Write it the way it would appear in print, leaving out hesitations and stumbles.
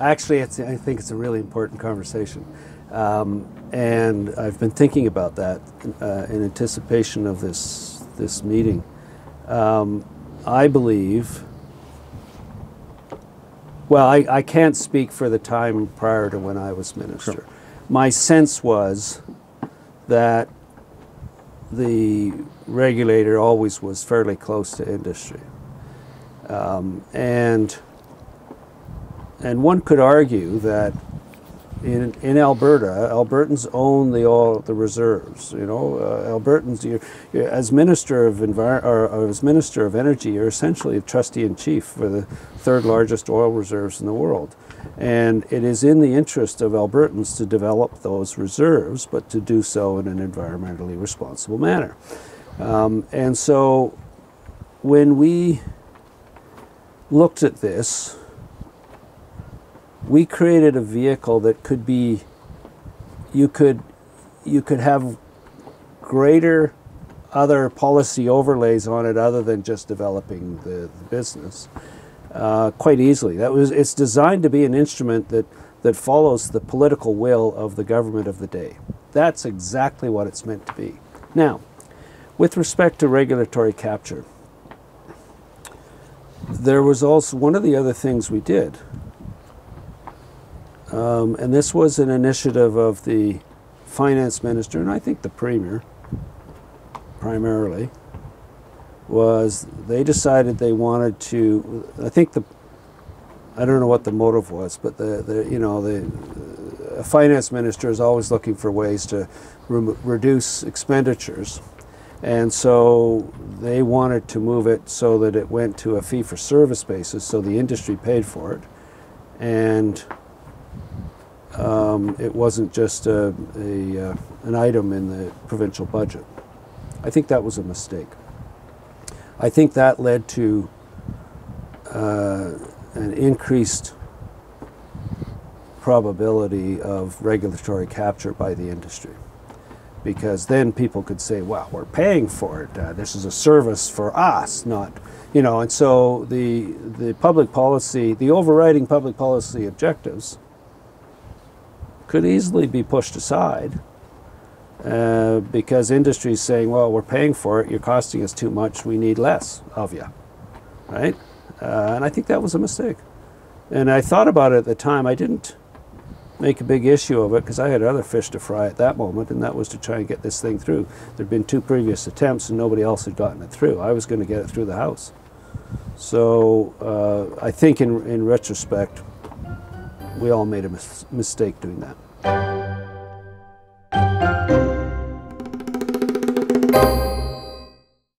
Actually, I think it's a really important conversation. And I've been thinking about that in anticipation of this meeting. I believe, well, I can't speak for the time prior to when I was minister. Sure. My sense was that the regulator always was fairly close to industry. And one could argue that in Alberta, Albertans own the reserves. You know, Albertans, as Minister of as Minister of Energy, you're essentially a trustee in chief for the third largest oil reserves in the world, and it is in the interest of Albertans to develop those reserves, but to do so in an environmentally responsible manner. And so, when we looked at this, we created a vehicle that could be, you could have greater other policy overlays on it other than just developing the business quite easily. It's designed to be an instrument that follows the political will of the government of the day. That's exactly what it's meant to be. Now, with respect to regulatory capture, there was also one of the other things we did. And this was an initiative of the finance minister, and I think the premier, primarily, was they decided they wanted to, I don't know what the motive was, but the finance minister is always looking for ways to reduce expenditures. And so they wanted to move it so that it went to a fee-for-service basis, so the industry paid for it. And it wasn't just an item in the provincial budget. I think that was a mistake. I think that led to an increased probability of regulatory capture by the industry, because then people could say, well, we're paying for it. This is a service for us, not, and so the public policy, the overriding public policy objectives could easily be pushed aside because industry is saying, well, we're paying for it, you're costing us too much, we need less of you, right? And I think that was a mistake. And I thought about it at the time. I didn't make a big issue of it because I had other fish to fry at that moment, and that was to try and get this thing through. There'd been 2 previous attempts and nobody else had gotten it through. I was going to get it through the House. So I think in retrospect, we all made a mistake doing that.